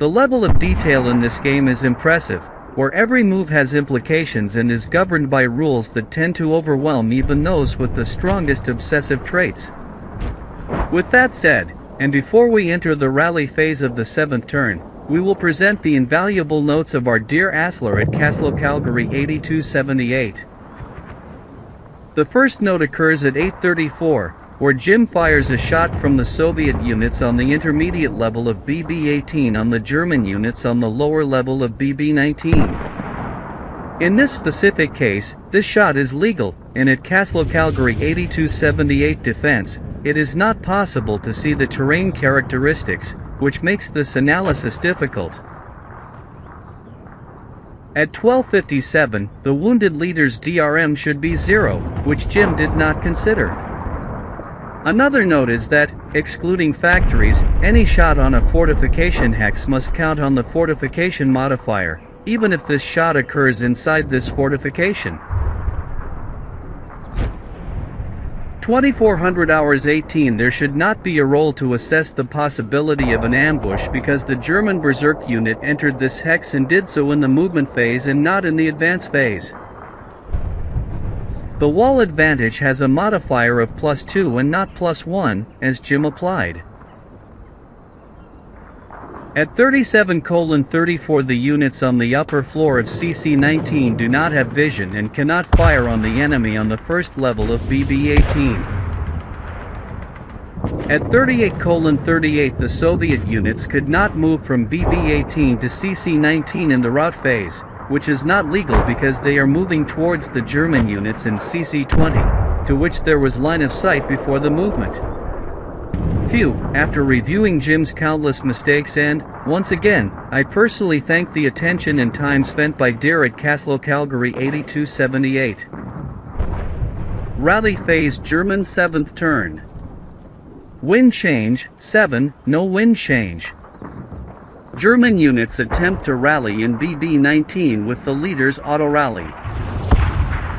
The level of detail in this game is impressive, where every move has implications and is governed by rules that tend to overwhelm even those with the strongest obsessive traits. With that said, and before we enter the rally phase of the 7th turn, we will present the invaluable notes of our dear Asler at Castle Calgary 8278. The first note occurs at 8:34, where Jim fires a shot from the Soviet units on the intermediate level of BB-18 on the German units on the lower level of BB-19. In this specific case, this shot is legal, and at Castle Calgary 8278 defense, it is not possible to see the terrain characteristics, which makes this analysis difficult. At 12:57, the wounded leader's DRM should be 0, which Jim did not consider. Another note is that, excluding factories, any shot on a fortification hex must count on the fortification modifier, even if this shot occurs inside this fortification. 2400 hours 18. There should not be a roll to assess the possibility of an ambush because the German Berserk unit entered this hex and did so in the movement phase and not in the advance phase. The wall advantage has a modifier of +2 and not +1, as Jim applied. At 37:34, the units on the upper floor of CC-19 do not have vision and cannot fire on the enemy on the first level of BB-18. At 38:38, the Soviet units could not move from BB-18 to CC-19 in the rout phase, which is not legal because they are moving towards the German units in CC-20, to which there was line of sight before the movement. Phew, after reviewing Jim's countless mistakes and, once again, I personally thank the attention and time spent by Dear at Castle Calgary 8278. Rally phase German 7th turn. Wind change, 7, no wind change. German units attempt to rally in BB-19 with the leader's auto-rally.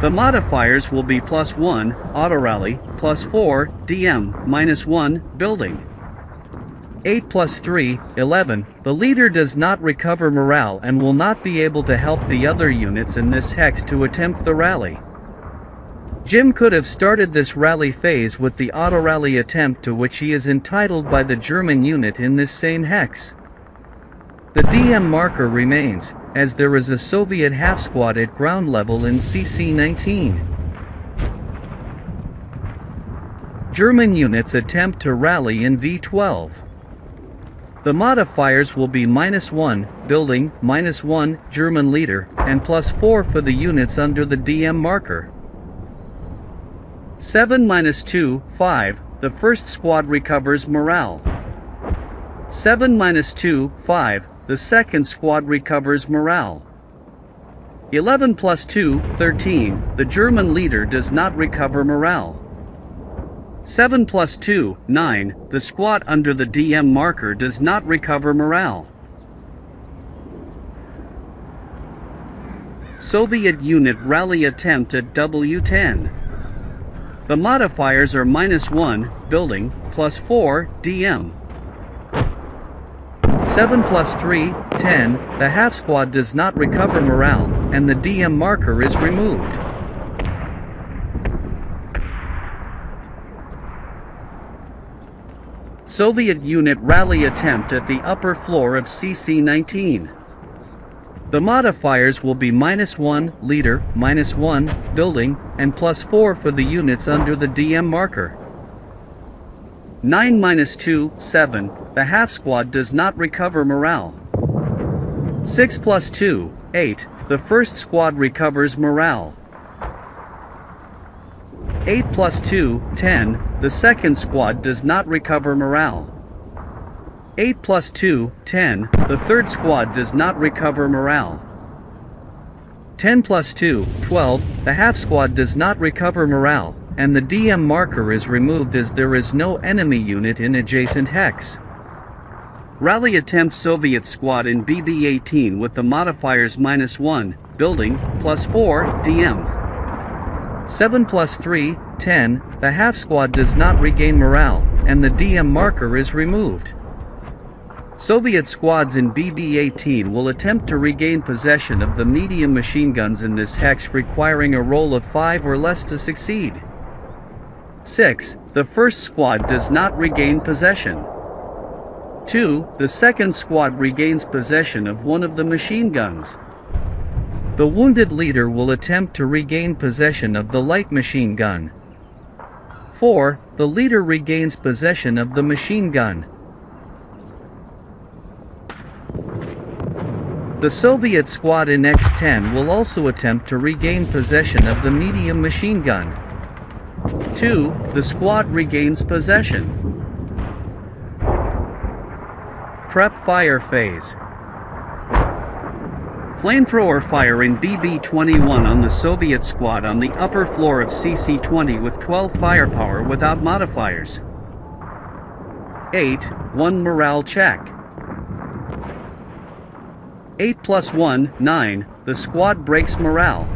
The modifiers will be +1, auto-rally, +4, DM, -1, building. 8 + 3, 11, the leader does not recover morale and will not be able to help the other units in this hex to attempt the rally. Jim could have started this rally phase with the auto-rally attempt to which he is entitled by the German unit in this same hex. The DM marker remains, as there is a Soviet half-squad at ground level in CC-19. German units attempt to rally in V12. The modifiers will be -1, building, -1, German leader, and +4 for the units under the DM marker. 7 - 2, 5, the first squad recovers morale. 7 - 2, 5, the second squad recovers morale. 11 + 2, 13, the German leader does not recover morale. 7 + 2, 9, the squad under the DM marker does not recover morale. Soviet unit rally attempt at W10. The modifiers are -1, building, +4, DM. 7 + 3, 10, the half squad does not recover morale, and the DM marker is removed. Soviet unit rally attempt at the upper floor of CC-19. The modifiers will be -1, leader, -1, building, and +4 for the units under the DM marker. 9 - 2, 7, the half squad does not recover morale. 6 + 2, 8, the first squad recovers morale. 8 + 2, 10, the second squad does not recover morale. 8 + 2, 10, the third squad does not recover morale. 10 + 2, 12, the half squad does not recover morale, and the DM marker is removed as there is no enemy unit in adjacent hex. Rally attempt Soviet squad in BB-18 with the modifiers -1, building, +4, DM. 7 + 3, 10, the half squad does not regain morale, and the DM marker is removed. Soviet squads in BB-18 will attempt to regain possession of the medium machine guns in this hex, requiring a roll of 5 or less to succeed. 6. The first squad does not regain possession. 2. The second squad regains possession of one of the machine guns. The wounded leader will attempt to regain possession of the light machine gun. 4. The leader regains possession of the machine gun. The Soviet squad in X-10 will also attempt to regain possession of the medium machine gun. 2. The squad regains possession. Prep fire phase. Flamethrower fire in BB-21 on the Soviet squad on the upper floor of CC-20 with 12 firepower without modifiers. 8. 1 morale check. 8 + 1, 9. The squad breaks morale.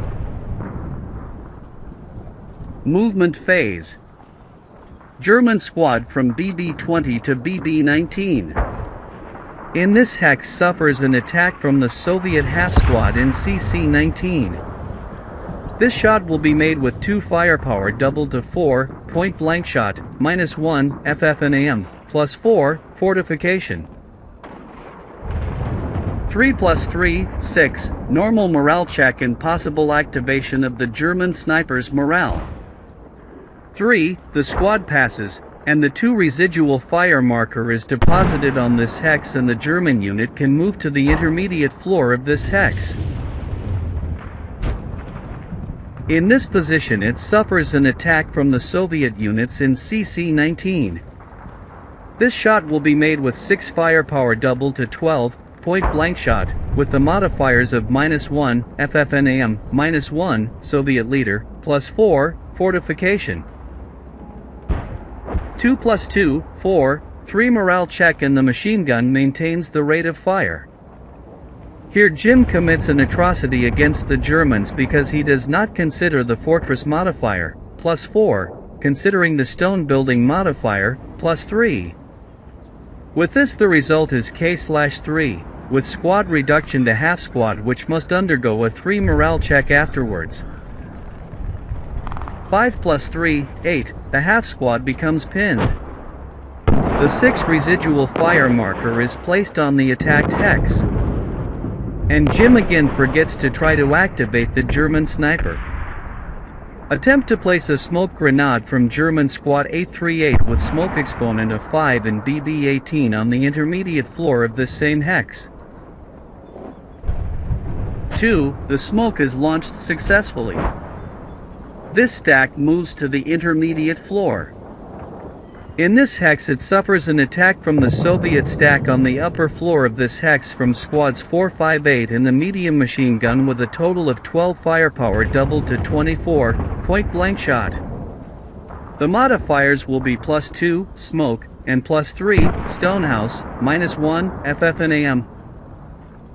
Movement phase. German squad from BB-20 to BB-19. In this hex suffers an attack from the Soviet half squad in CC-19. This shot will be made with 2 firepower doubled to 4, point blank shot, -1, FF&AM, +4, fortification. 3 + 3, 6, normal morale check and possible activation of the German sniper's morale. 3. The squad passes, and the 2 residual fire marker is deposited on this hex, and the German unit can move to the intermediate floor of this hex. In this position it suffers an attack from the Soviet units in CC-19. This shot will be made with 6 firepower doubled to 12, point blank shot, with the modifiers of -1, FF&AM, -1, Soviet leader, +4, fortification. 2 + 2, 4, 3 morale check, and the machine gun maintains the rate of fire. Here Jim commits an atrocity against the Germans because he does not consider the fortress modifier, +4, considering the stone building modifier, +3. With this the result is K/3, with squad reduction to half squad, which must undergo a 3 morale check afterwards. 5 + 3, 8, the half squad becomes pinned. The 6 residual fire marker is placed on the attacked hex. And Jim again forgets to try to activate the German sniper. Attempt to place a smoke grenade from German squad 838 with smoke exponent of 5 in BB-18 on the intermediate floor of this same hex. 2. The smoke is launched successfully. This stack moves to the intermediate floor. In this hex it suffers an attack from the Soviet stack on the upper floor of this hex from squads 458 and the medium machine gun with a total of 12 firepower doubled to 24, point blank shot. The modifiers will be +2, smoke, and +3, stonehouse, -1, FF&AM.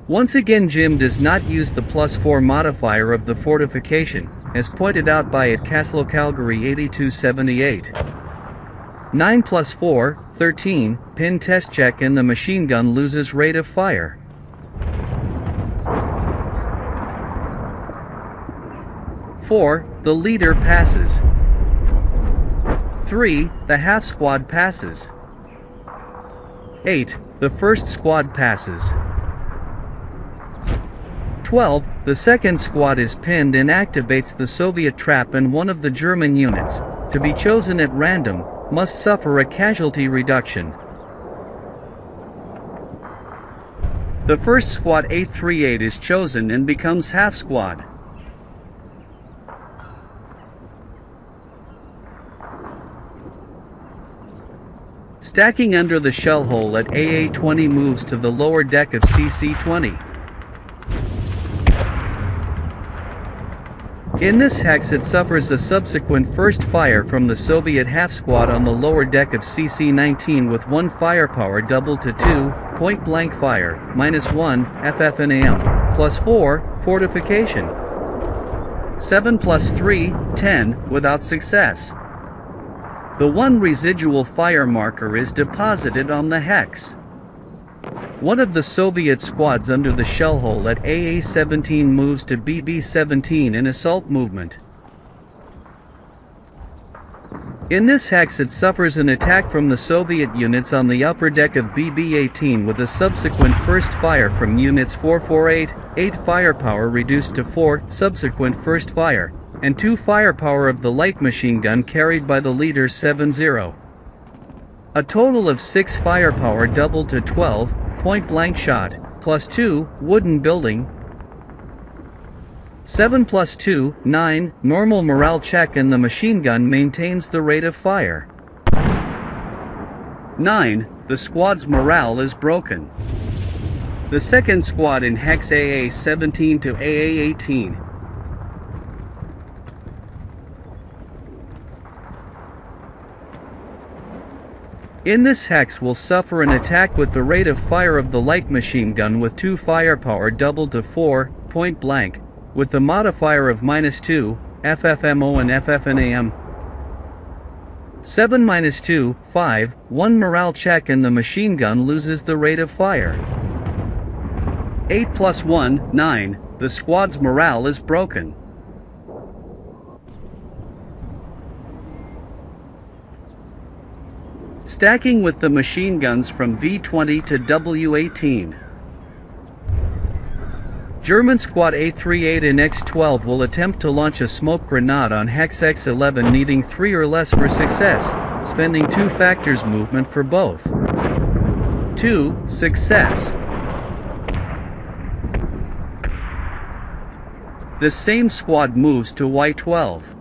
Once again Jim does not use the +4 modifier of the fortification, as pointed out by at Castle Calgary 8278. 9 + 4, 13, pin test check, and the machine gun loses rate of fire. Four, the leader passes. 3, the half squad passes. 8, the first squad passes. 12, the second squad is pinned and activates the Soviet trap, and one of the German units, to be chosen at random, must suffer a casualty reduction. The first squad 838 is chosen and becomes half squad. Stacking under the shell hole at AA-20 moves to the lower deck of CC-20. In this hex it suffers a subsequent first fire from the Soviet half squad on the lower deck of CC-19 with 1 firepower doubled to 2, point blank fire, -1, FF&AM, +4, fortification. 7 + 3, 10, without success. The 1 residual fire marker is deposited on the hex. One of the Soviet squads under the shell hole at AA-17 moves to BB-17 in assault movement. In this hex it suffers an attack from the Soviet units on the upper deck of BB-18 with a subsequent first fire from units 448, 8 firepower reduced to 4, subsequent first fire, and 2 firepower of the light machine gun carried by the leader 70. A total of 6 firepower doubled to 12, point-blank shot, plus 2, wooden building, 7 plus 2, 9, normal morale check, and the machine gun maintains the rate of fire. 9. The squad's morale is broken. The second squad in hex AA-17 to AA-18. In this hex will suffer an attack with the rate of fire of the light machine gun with 2 firepower doubled to 4, point blank, with the modifier of -2, FFMO and FFNAM. 7 -2, 5, 1 morale check, and the machine gun loses the rate of fire. 8 plus 1, 9, the squad's morale is broken. Stacking with the machine guns from V20 to W18. German Squad A38 in X12 will attempt to launch a smoke grenade on hex X11, needing 3 or less for success, spending 2 factors movement for both. 2. Success. This same squad moves to Y12.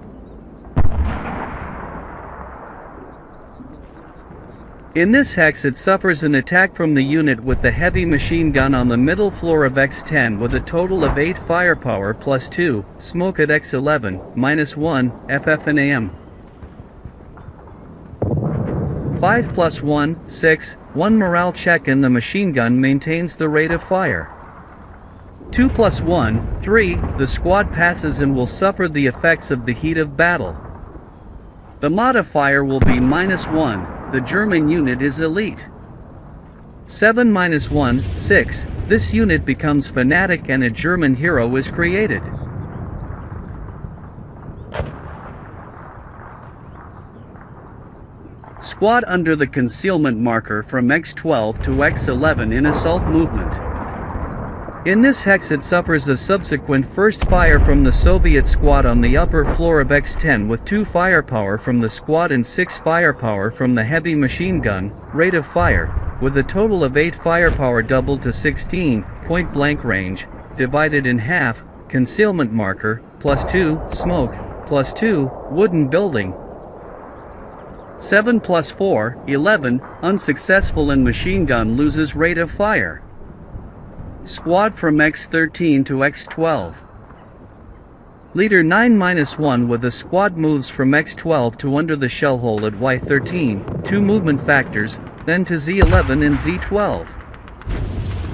In this hex it suffers an attack from the unit with the heavy machine gun on the middle floor of X10 with a total of 8 firepower plus 2, smoke at X11, -1, FFNAM. 5 plus 1, 6, 1 morale check, and the machine gun maintains the rate of fire. 2 plus 1, 3, the squad passes and will suffer the effects of the heat of battle. The modifier will be -1, the German unit is elite. 7 -1, 6, this unit becomes fanatic and a German hero is created. Squad under the concealment marker from X12 to X11 in assault movement. In this hex it suffers a subsequent first fire from the Soviet squad on the upper floor of X10 with 2 firepower from the squad and 6 firepower from the heavy machine gun, rate of fire, with a total of 8 firepower doubled to 16, point blank range, divided in half, concealment marker, plus 2, smoke, plus 2, wooden building. 7 plus 4, 11, unsuccessful, and machine gun loses rate of fire. Squad from X13 to X12. Leader 9-1 with the squad moves from X12 to under the shell hole at Y13, 2 movement factors, then to Z11 and Z12.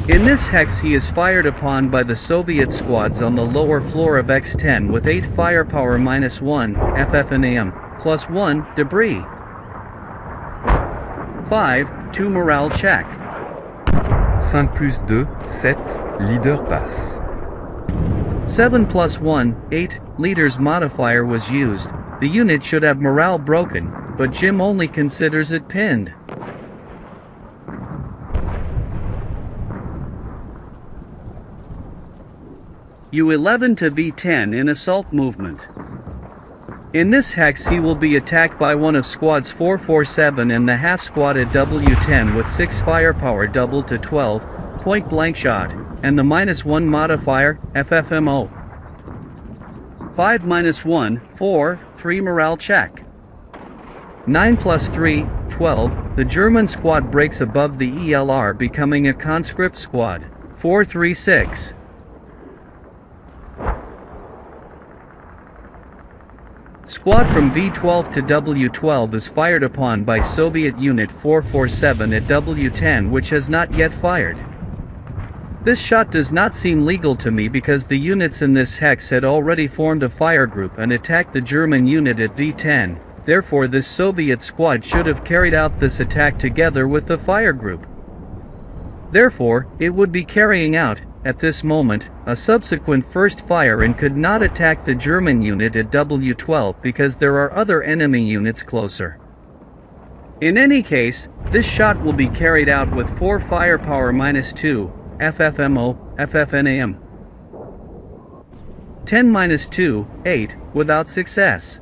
In this hex he is fired upon by the Soviet squads on the lower floor of X10 with 8 firepower -1, FFNAM, plus 1, debris. 5, 2 morale check. 5 plus 2, 7, leader passe. 7 plus 1, 8, leader's modifier was used. The unit should have morale broken, but Jim only considers it pinned. U11 to V10 in assault movement. In this hex he will be attacked by one of squads 447 and the half squad at W10 with 6 firepower doubled to 12, point blank shot, and the -1 modifier, FFMO. 5 -1, 4, 3 morale check. 9 plus 3, 12, the German squad breaks above the ELR becoming a conscript squad, 436. Squad from V12 to W12 is fired upon by Soviet Unit 447 at W10 which has not yet fired. This shot does not seem legal to me because the units in this hex had already formed a fire group and attacked the German unit at V10, therefore this Soviet squad should have carried out this attack together with the fire group. Therefore, it would be carrying out, at this moment, a subsequent first fire and could not attack the German unit at W12 because there are other enemy units closer. In any case, this shot will be carried out with 4 firepower -2, FFMO, FFNAM. 10 -2, 8, without success.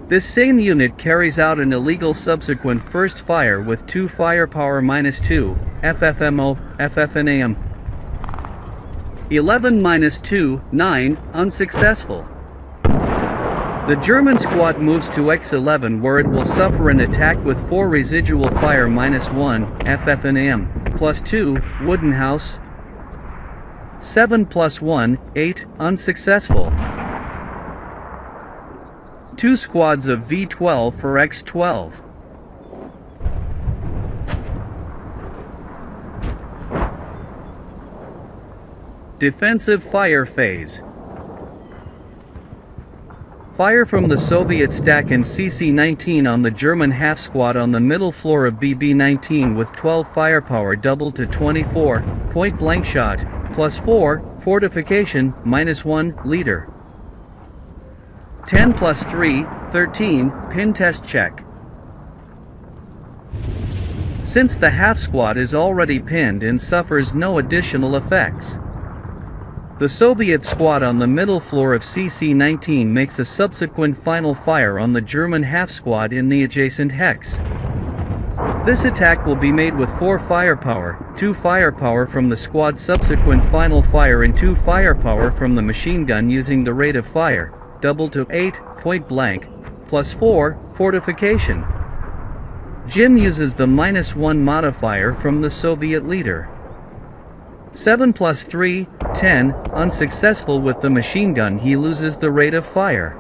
This same unit carries out an illegal subsequent first fire with 2 firepower -2, FFMO, FFNAM. 11 -2, 9, unsuccessful. The German squad moves to X11 where it will suffer an attack with 4 residual fire -1, FFNAM, +2, wooden house. 7 +1, 8, unsuccessful. 2 squads of V12 for X12. Defensive fire phase. Fire from the Soviet stack in CC-19 on the German half squad on the middle floor of BB-19 with 12 firepower doubled to 24, point blank shot, +4, fortification, -1, leader. 10 +3, 13, pin test check. Since the half squad is already pinned and suffers no additional effects, the Soviet squad on the middle floor of CC-19 makes a subsequent final fire on the German half squad in the adjacent hex. This attack will be made with 4 firepower, 2 firepower from the squad's subsequent final fire and 2 firepower from the machine gun using the rate of fire, doubled to 8, point blank, +4, fortification. Jim uses the -1 modifier from the Soviet leader. 7 +3, 10, unsuccessful with the machine gun, he loses the rate of fire.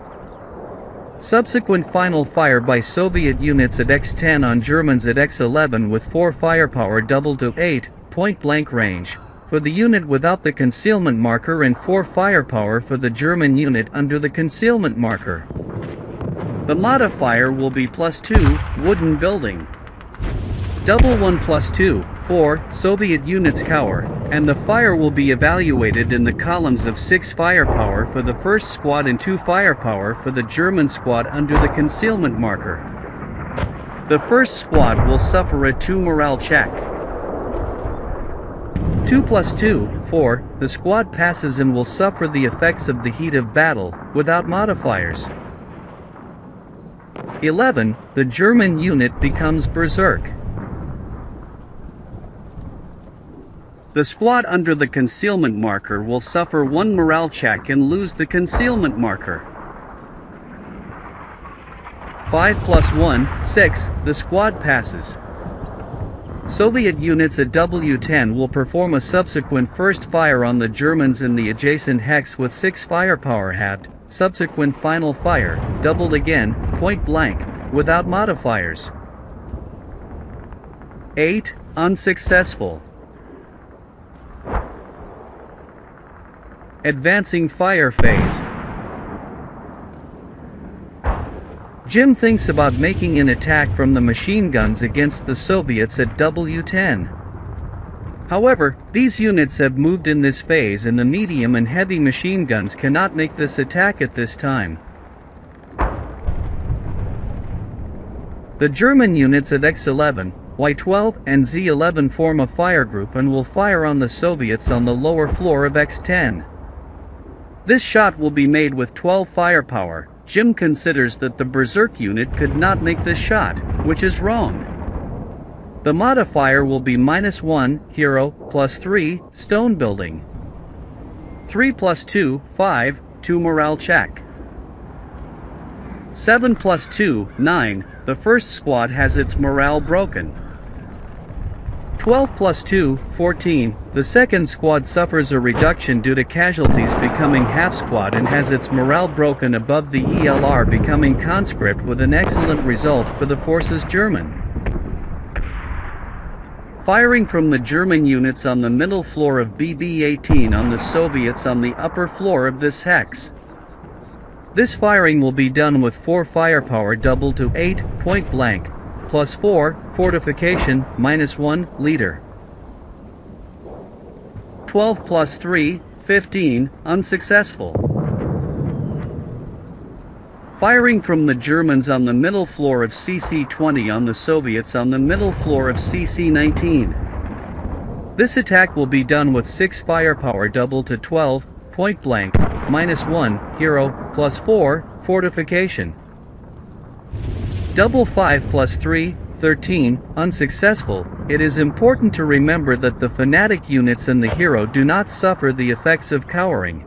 Subsequent final fire by Soviet units at X10 on Germans at X11 with 4 firepower doubled to 8, point blank range, for the unit without the concealment marker and 4 firepower for the German unit under the concealment marker. The modifier will be +2, wooden building. Double 1 +2, 4, Soviet units cower, and the fire will be evaluated in the columns of 6 firepower for the first squad and 2 firepower for the German squad under the concealment marker. The first squad will suffer a 2 morale check. 2 +2, 4, the squad passes and will suffer the effects of the heat of battle, without modifiers. 11, the German unit becomes berserk. The squad under the concealment marker will suffer 1 morale check and lose the concealment marker. 5 +1, 6, the squad passes. Soviet units at W10 will perform a subsequent first fire on the Germans in the adjacent hex with 6 firepower halved, subsequent final fire, doubled again, point blank, without modifiers. 8, unsuccessful. Advancing fire phase. Jim thinks about making an attack from the machine guns against the Soviets at W10. However, these units have moved in this phase and the medium and heavy machine guns cannot make this attack at this time. The German units at X11, Y12 and Z11 form a fire group and will fire on the Soviets on the lower floor of X10. This shot will be made with 12 firepower. Jim considers that the Berserk unit could not make this shot, which is wrong. The modifier will be -1, hero, +3, stone building. 3 +2, 5, 2 morale check. 7 +2, 9, the first squad has its morale broken. 12 +2, 14, the second squad suffers a reduction due to casualties becoming half squad and has its morale broken above the ELR becoming conscript with an excellent result for the forces German. Firing from the German units on the middle floor of BB-18 on the Soviets on the upper floor of this hex. This firing will be done with 4 firepower doubled to 8, point blank, +4, fortification, -1, leader. 12 plus 3, 15, unsuccessful. Firing from the Germans on the middle floor of CC-20 on the Soviets on the middle floor of CC-19. This attack will be done with 6 firepower double to 12, point blank, -1, hero, +4, fortification. Double 5 plus 3, 13, unsuccessful. It is important to remember that the fanatic units and the hero do not suffer the effects of cowering.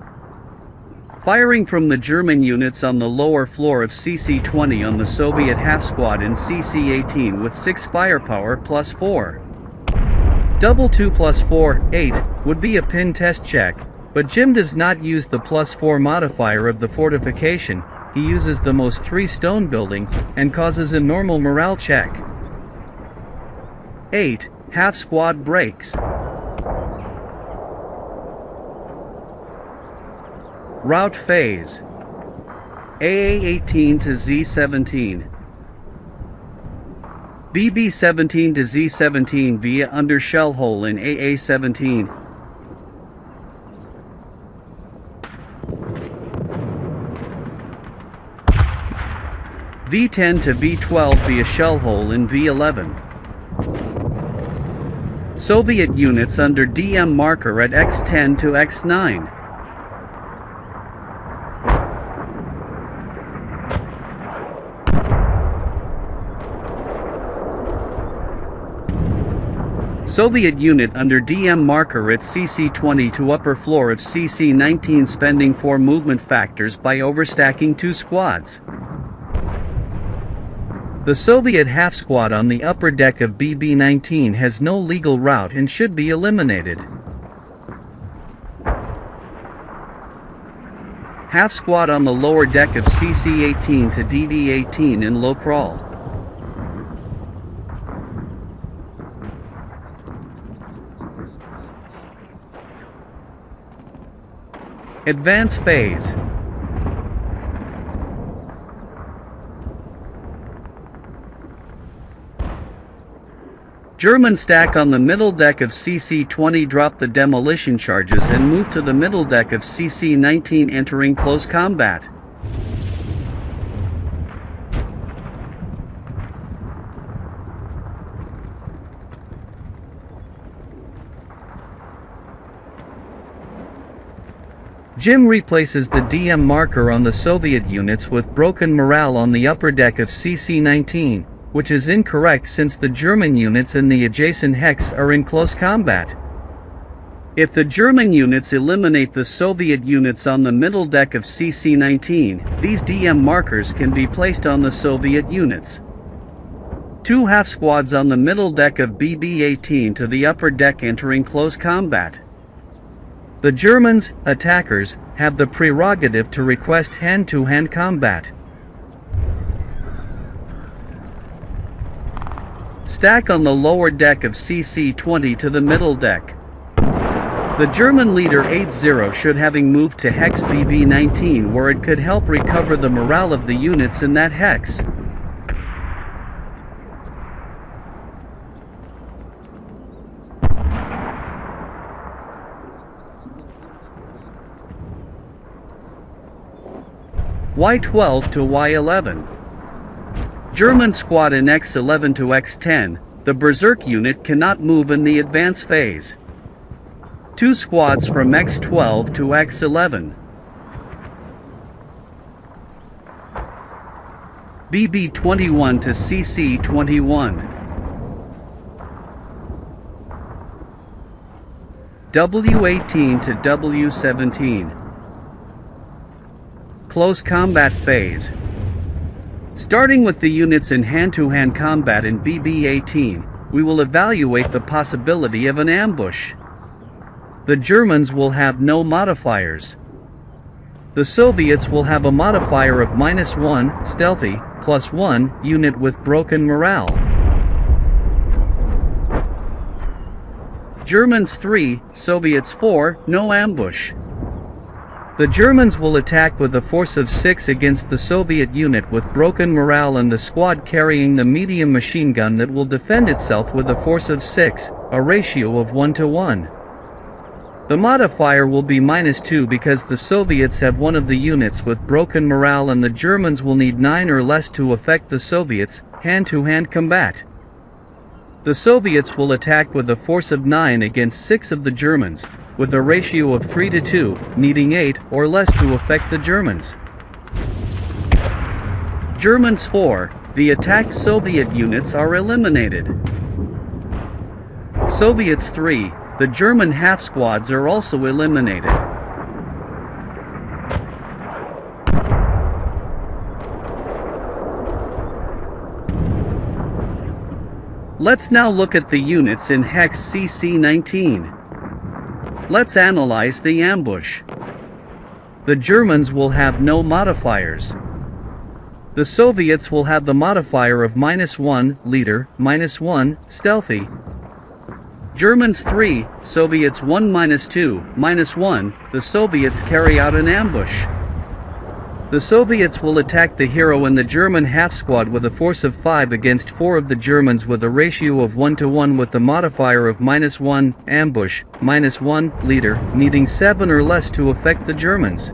Firing from the German units on the lower floor of CC-20 on the Soviet half squad in CC-18 with 6 firepower +4. Double 2 plus 4, 8, would be a pin test check, but Jim does not use the +4 modifier of the fortification. He uses the most 3 stone building, and causes a normal morale check. 8, half squad breaks. Route phase. AA-18 to Z-17. BB-17 to Z-17 via under shell hole in AA-17. V-10 to V-12 via shell hole in V-11. Soviet units under DM marker at X-10 to X-9. Soviet unit under DM marker at CC-20 to upper floor of CC-19 spending 4 movement factors by overstacking 2 squads. The Soviet half squad on the upper deck of BB-19 has no legal route and should be eliminated. Half squad on the lower deck of CC-18 to DD-18 in low crawl. Advance phase. German stack on the middle deck of CC-20 drop the demolition charges and move to the middle deck of CC-19 entering close combat. Jim replaces the DM marker on the Soviet units with broken morale on the upper deck of CC-19, which is incorrect since the German units in the adjacent hex are in close combat. If the German units eliminate the Soviet units on the middle deck of CC-19, these DM markers can be placed on the Soviet units. 2 half squads on the middle deck of BB-18 to the upper deck entering close combat. The Germans, attackers, have the prerogative to request hand-to-hand combat. Stack on the lower deck of CC-20 to the middle deck. The German leader 8-0 should having moved to Hex BB-19 where it could help recover the morale of the units in that hex. Y12 to Y11. German squad in X11 to X10, the Berserk unit cannot move in the advance phase. 2 squads from X12 to X11. BB-21 to CC-21. W-18 to W-17. Close combat phase. Starting with the units in hand-to-hand combat in BB-18, we will evaluate the possibility of an ambush. The Germans will have no modifiers. The Soviets will have a modifier of -1, stealthy, +1, unit with broken morale. Germans 3, Soviets 4, no ambush. The Germans will attack with a force of 6 against the Soviet unit with broken morale and the squad carrying the medium machine gun that will defend itself with a force of 6, a ratio of 1 to 1. The modifier will be -2 because the Soviets have one of the units with broken morale and the Germans will need 9 or less to affect the Soviets, hand-to-hand combat. The Soviets will attack with a force of 9 against 6 of the Germans, with a ratio of 3 to 2, needing 8 or less to affect the Germans. Germans 4, the attacked Soviet units are eliminated. Soviets 3, the German half-squads are also eliminated. Let's now look at the units in Hex CC-19. Let's analyze the ambush. The Germans will have no modifiers. The Soviets will have the modifier of -1, leader, -1, stealthy. Germans 3, Soviets 1 -2, -1, the Soviets carry out an ambush. The Soviets will attack the hero and the German half-squad with a force of 5 against 4 of the Germans with a ratio of 1 to 1 with the modifier of -1, ambush, -1, leader, needing 7 or less to affect the Germans.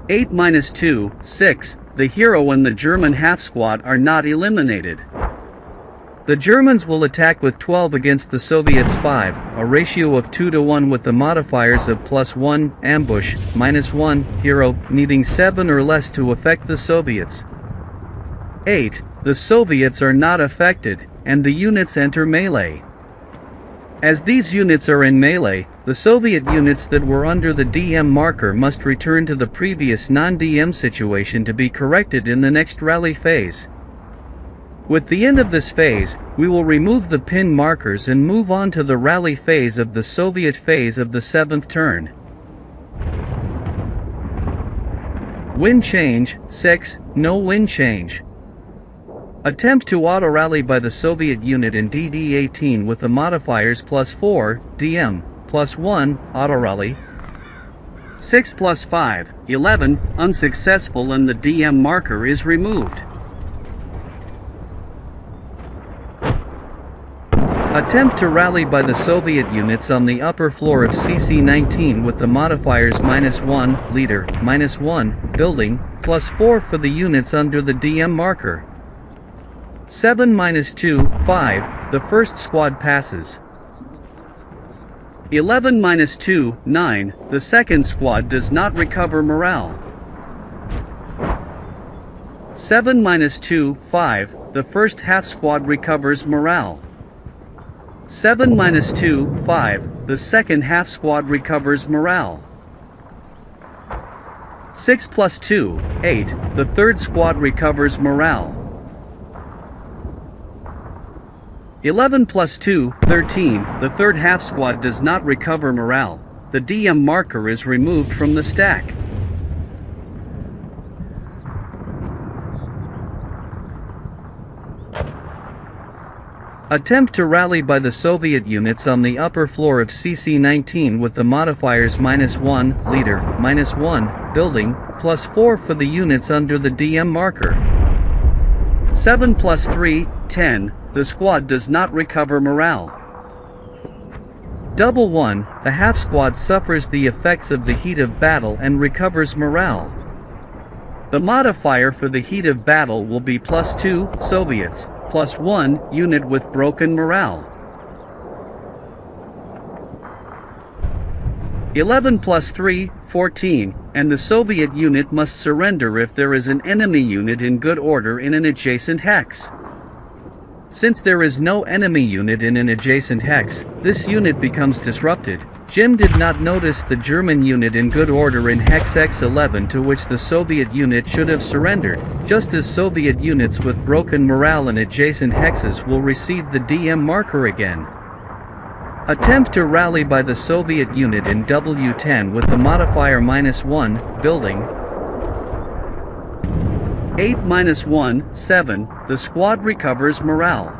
8 -2, 6, the hero and the German half-squad are not eliminated. The Germans will attack with 12 against the Soviets 5, a ratio of 2 to 1 with the modifiers of +1, ambush, -1, hero, needing 7 or less to affect the Soviets. 8, the Soviets are not affected, and the units enter melee. As these units are in melee, the Soviet units that were under the DM marker must return to the previous non-DM situation to be corrected in the next rally phase. With the end of this phase, we will remove the pin markers and move on to the rally phase of the Soviet phase of the 7th turn. Wind change, 6, no wind change. Attempt to auto-rally by the Soviet unit in DD-18 with the modifiers +4, DM, +1, auto-rally. 6 + 5, 11, unsuccessful and the DM marker is removed. Attempt to rally by the Soviet units on the upper floor of CC-19 with the modifiers -1, leader, -1, building, +4 for the units under the DM marker. 7 -2, 5, the first squad passes. 11 -2, 9, the second squad does not recover morale. 7 -2, 5, the first half squad recovers morale. 7 -2, 5, the second half squad recovers morale. 6 + 2, 8, the third squad recovers morale. 11 + 2, 13, the third half squad does not recover morale. The DM marker is removed from the stack. Attempt to rally by the Soviet units on the upper floor of CC-19 with the modifiers -1, leader, -1, building, +4 for the units under the DM marker. 7 + 3, 10, the squad does not recover morale. 1, the half squad suffers the effects of the heat of battle and recovers morale. The modifier for the heat of battle will be +2, Soviets, +1, unit with broken morale. 11 + 3, 14, and the Soviet unit must surrender if there is an enemy unit in good order in an adjacent hex. Since there is no enemy unit in an adjacent hex, this unit becomes disrupted. Jim did not notice the German unit in good order in Hex X11 to which the Soviet unit should have surrendered, just as Soviet units with broken morale in adjacent hexes will receive the DM marker again. Attempt to rally by the Soviet unit in W10 with the modifier -1, building. 8 -1, 7, the squad recovers morale.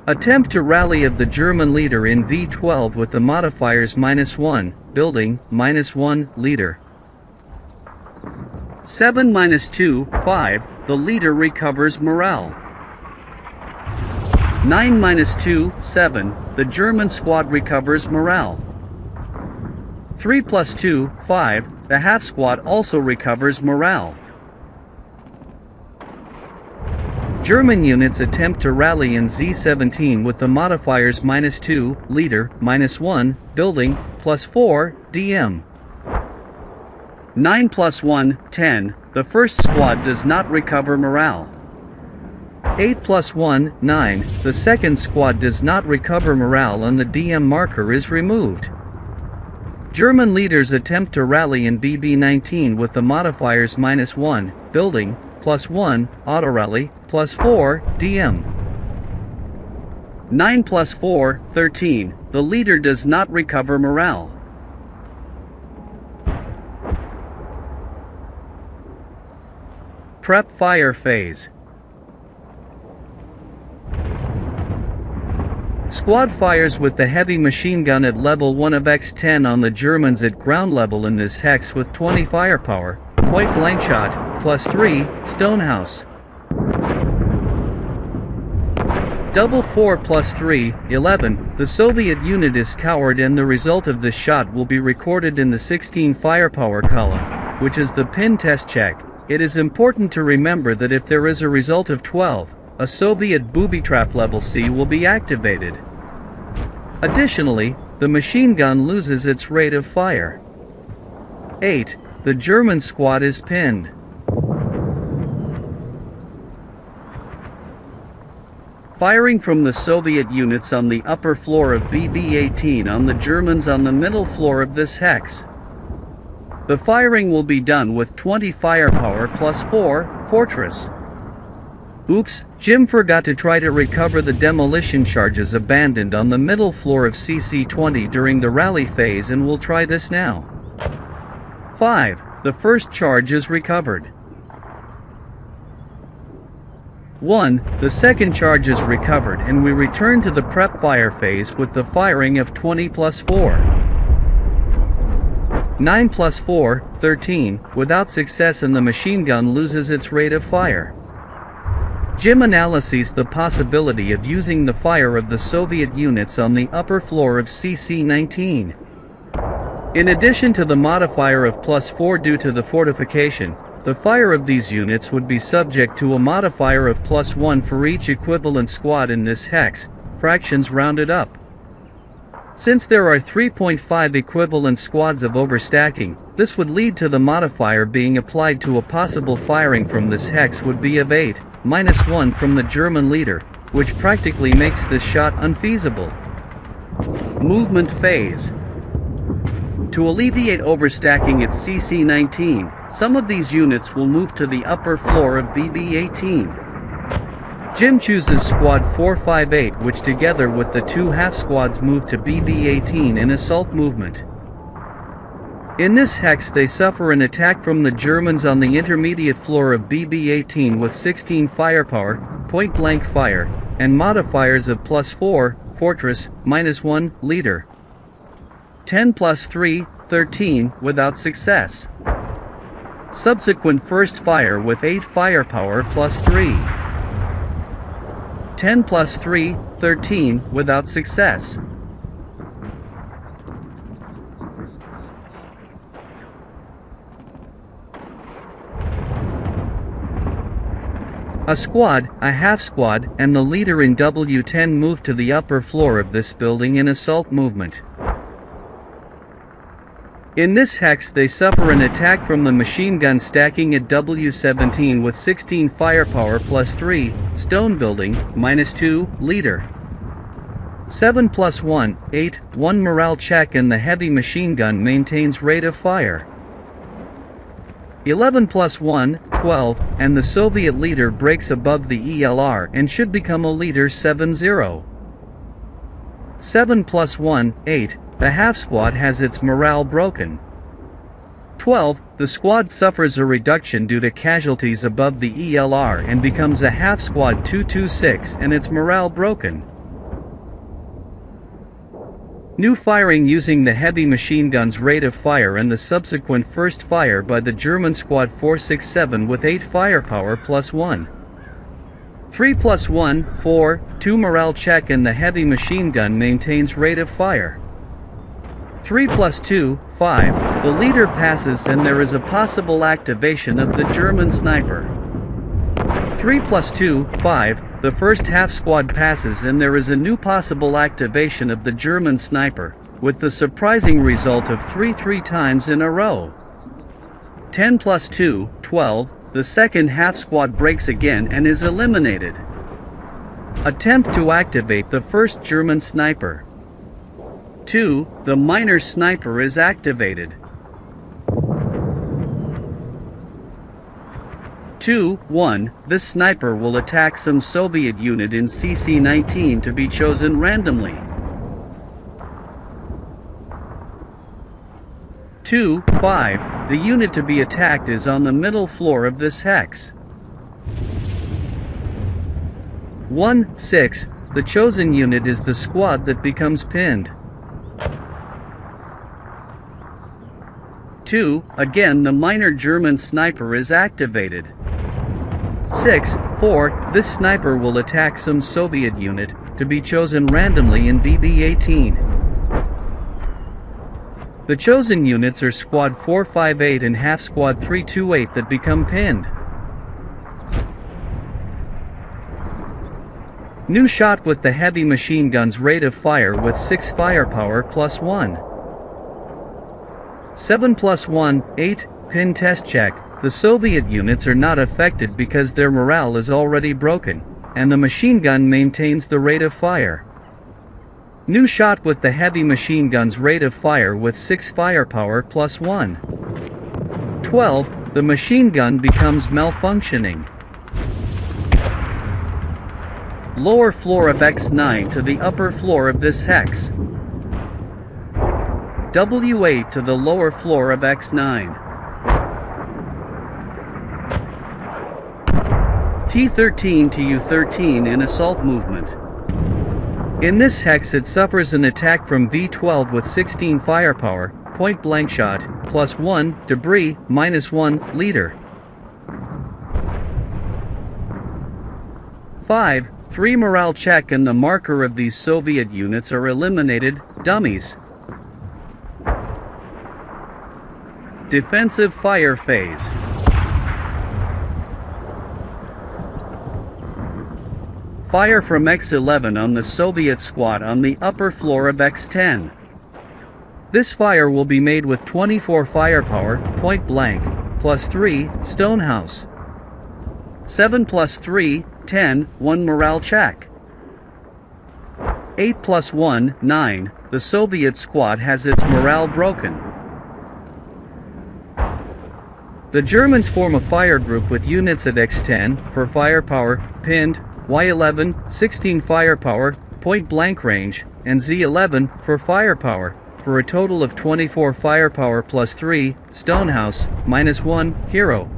Attempt to rally of the German leader in V12 with the modifiers -1, building, -1, leader. 7 -2, 5, the leader recovers morale. 9 minus 2, 7, the German squad recovers morale. 3 plus 2, 5, the half squad also recovers morale. German units attempt to rally in Z17 with the modifiers -2, leader, -1, building, +4, DM. 9 plus 1, 10, the first squad does not recover morale. 8 plus 1, 9, the second squad does not recover morale and the DM marker is removed. German leaders attempt to rally in BB19 with the modifiers -1, building, +1, auto-rally, +4, DM. 9 plus 4, 13, the leader does not recover morale. Prep fire phase. Squad fires with the heavy machine gun at level 1 of X10 on the Germans at ground level in this hex with 20 firepower, point blank shot, +3, Stonehouse. Double 4 plus 3, 11, the Soviet unit is coward and the result of this shot will be recorded in the 16 firepower column, which is the pin test check. It is important to remember that if there is a result of 12, a Soviet booby trap level C will be activated. Additionally, the machine gun loses its rate of fire. 8. The German squad is pinned. Firing from the Soviet units on the upper floor of BB-18 on the Germans on the middle floor of this hex. The firing will be done with 20 firepower +4, Fortress. Oops, Jim forgot to try to recover the demolition charges abandoned on the middle floor of CC-20 during the rally phase and will try this now. 5. The first charge is recovered. 1. The second charge is recovered and we return to the prep fire phase with the firing of 20 plus 4. 9 plus 4, 13, without success and the machine gun loses its rate of fire. Jim analyses the possibility of using the fire of the Soviet units on the upper floor of CC-19. In addition to the modifier of +4 due to the fortification, the fire of these units would be subject to a modifier of +1 for each equivalent squad in this hex, fractions rounded up. Since there are 3.5 equivalent squads of overstacking, this would lead to the modifier being applied to a possible firing from this hex would be of 8, -1 from the German leader, which practically makes this shot unfeasible. Movement phase. To alleviate overstacking at CC-19, some of these units will move to the upper floor of BB-18. Jim chooses Squad 458, which together with the two half squads move to BB-18 in assault movement. In this hex they suffer an attack from the Germans on the intermediate floor of BB-18 with 16 firepower, point-blank fire, and modifiers of +4, Fortress, -1, Leader. 10 plus 3, 13, without success. Subsequent first fire with 8 firepower +3. 10 plus 3, 13, without success. A squad, a half squad, and the leader in W10 move to the upper floor of this building in assault movement. In this hex they suffer an attack from the machine gun stacking at W17 with 16 firepower +3, stone building, -2, leader. 7 plus 1, 8, 1 morale check and the heavy machine gun maintains rate of fire. 11 plus 1, 12, and the Soviet leader breaks above the ELR and should become a leader 7-0. 7 plus 1, 8, the half squad has its morale broken. 12, the squad suffers a reduction due to casualties above the ELR and becomes a half squad 226 and its morale broken. New firing using the heavy machine gun's rate of fire and the subsequent first fire by the German squad 467 with 8 firepower +1. 3 plus 1, 4, 2 morale check and the heavy machine gun maintains rate of fire. 3 plus 2, 5, the leader passes and there is a possible activation of the German sniper. 3 plus 2, 5, the first half squad passes and there is a new possible activation of the German sniper, with the surprising result of 3 times in a row. 10 plus 2, 12, the second half squad breaks again and is eliminated. Attempt to activate the first German sniper. 2, the minor sniper is activated. 2, 1, this sniper will attack some Soviet unit in CC-19 to be chosen randomly. 2, 5, the unit to be attacked is on the middle floor of this hex. 1, 6, the chosen unit is the squad that becomes pinned. 2, again the minor German sniper is activated. 6, 4, this sniper will attack some Soviet unit, to be chosen randomly in BB-18. The chosen units are Squad 458 and Half Squad 328 that become pinned. New shot with the heavy machine gun's rate of fire with 6 firepower plus 1. 7 plus 1, 8, pin test check. The Soviet units are not affected because their morale is already broken, and the machine gun maintains the rate of fire. New shot with the heavy machine gun's rate of fire with 6 firepower plus 1. 12, the machine gun becomes malfunctioning. Lower floor of X9 to the upper floor of this hex. W8 to the lower floor of X9. T13 to U13 in assault movement. In this hex it suffers an attack from V12 with 16 firepower, point blank shot, plus 1, debris, minus 1, leader. 5, 3 morale check and the marker of these Soviet units are eliminated, dummies. Defensive fire phase. Fire from X11 on the Soviet squad on the upper floor of X10. This fire will be made with 24 firepower, point blank, plus 3, stonehouse. 7 plus 3, 10, 1 morale check. 8 plus 1, 9, the Soviet squad has its morale broken. The Germans form a fire group with units at X10, for firepower, pinned, Y11, 16 firepower, point blank range, and Z11, for firepower, for a total of 24 firepower plus 3, stonehouse, minus 1, hero.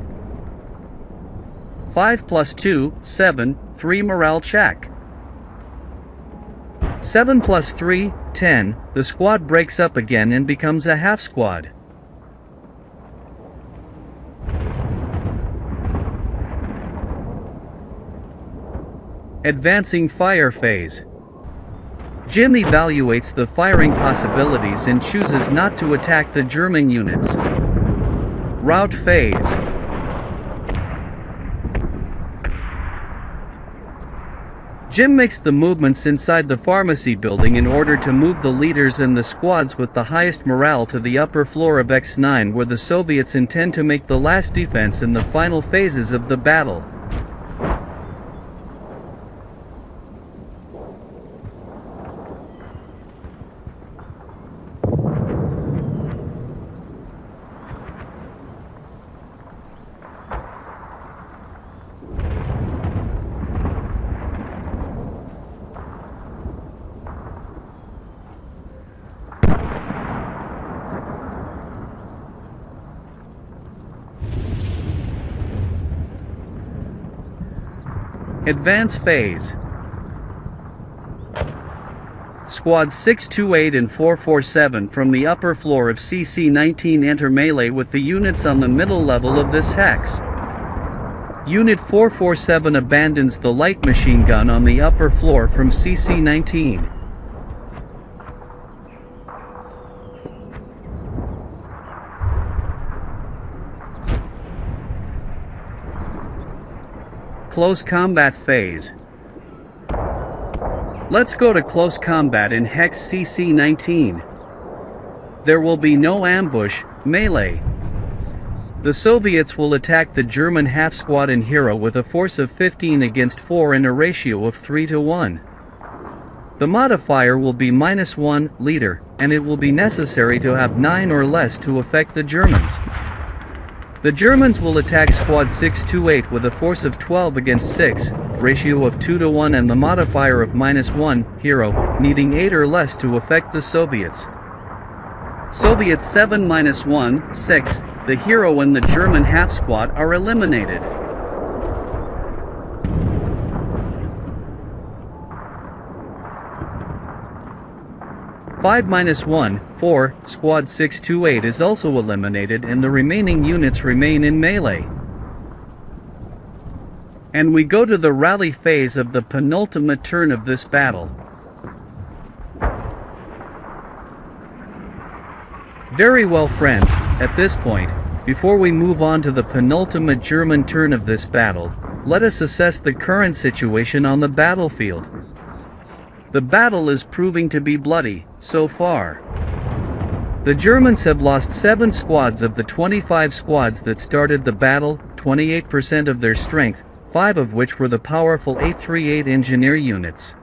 5 plus 2, 7, 3 morale check. 7 plus 3, 10, the squad breaks up again and becomes a half squad. Advancing fire phase. Jim evaluates the firing possibilities and chooses not to attack the German units. Rout phase. Jim makes the movements inside the pharmacy building in order to move the leaders and the squads with the highest morale to the upper floor of X9 where the Soviets intend to make the last defense in the final phases of the battle. Advance phase. Squads 628 and 447 from the upper floor of CC-19 enter melee with the units on the middle level of this hex. Unit 447 abandons the light machine gun on the upper floor from CC-19. Close combat phase. Let's go to close combat in Hex CC-19. There will be no ambush, melee. The Soviets will attack the German half-squad and hero with a force of 15 against 4 in a ratio of 3-1. The modifier will be -1 liter, and it will be necessary to have 9 or less to affect the Germans. The Germans will attack Squad 628 with a force of 12 against 6, ratio of 2-1 and the modifier of -1, hero, needing 8 or less to affect the Soviets. Soviets 7-1, 6, the hero and the German half-squad are eliminated. -1, 4, Squad 628 is also eliminated and the remaining units remain in melee. And we go to the rally phase of the penultimate turn of this battle. Very well friends, at this point, before we move on to the penultimate German turn of this battle, let us assess the current situation on the battlefield. The battle is proving to be bloody, so far. The Germans have lost 7 squads of the 25 squads that started the battle, 28% of their strength, 5 of which were the powerful 838 engineer units.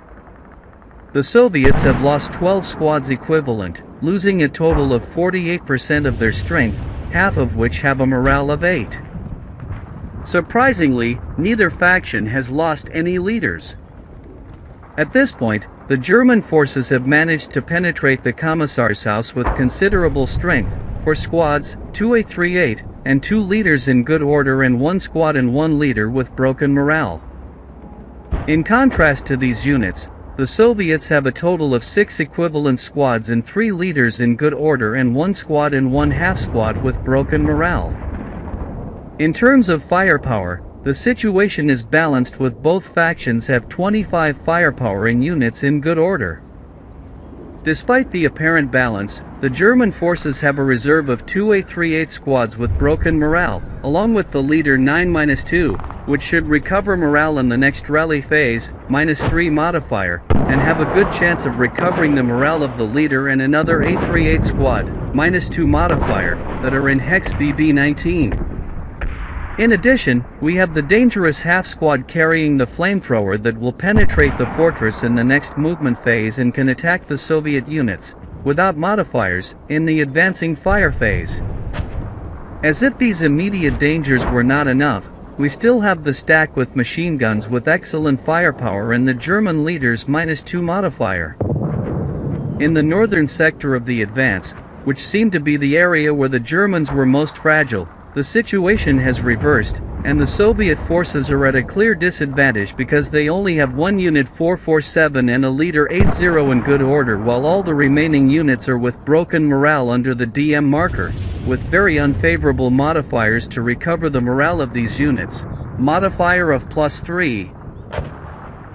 The Soviets have lost 12 squads equivalent, losing a total of 48% of their strength, half of which have a morale of 8. Surprisingly, neither faction has lost any leaders. At this point, the German forces have managed to penetrate the Commissar's house with considerable strength, 4 squads, 2 838, and 2 leaders in good order and 1 squad and 1 leader with broken morale. In contrast to these units, the Soviets have a total of 6 equivalent squads and 3 leaders in good order and 1 squad and 1 half squad with broken morale. In terms of firepower, the situation is balanced with both factions have 25 firepower in units in good order. Despite the apparent balance, the German forces have a reserve of 2 838 squads with broken morale, along with the leader 9-2, which should recover morale in the next rally phase, -3 modifier, and have a good chance of recovering the morale of the leader and another 838 squad, -2 modifier, that are in Hex BB-19. In addition, we have the dangerous half-squad carrying the flamethrower that will penetrate the fortress in the next movement phase and can attack the Soviet units, without modifiers, in the advancing fire phase. As if these immediate dangers were not enough, we still have the stack with machine guns with excellent firepower and the German leader's -2 modifier. In the northern sector of the advance, which seemed to be the area where the Germans were most fragile, the situation has reversed, and the Soviet forces are at a clear disadvantage because they only have 1 unit 447 and a leader 80 in good order while all the remaining units are with broken morale under the DM marker, with very unfavorable modifiers to recover the morale of these units, modifier of +3.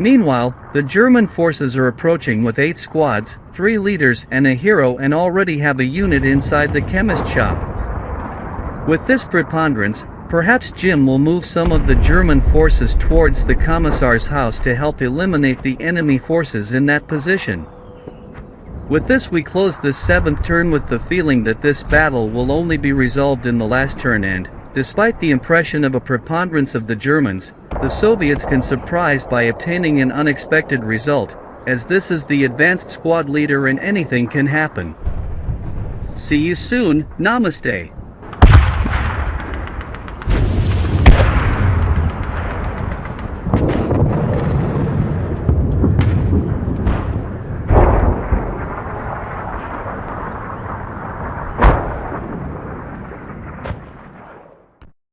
Meanwhile, the German forces are approaching with 8 squads, 3 leaders and a hero and already have a unit inside the chemist shop. With this preponderance, perhaps Jim will move some of the German forces towards the Commissar's house to help eliminate the enemy forces in that position. With this we close this 7th turn with the feeling that this battle will only be resolved in the last turn and, despite the impression of a preponderance of the Germans, the Soviets can surprise by obtaining an unexpected result, as this is the advanced squad leader and anything can happen. See you soon, namaste.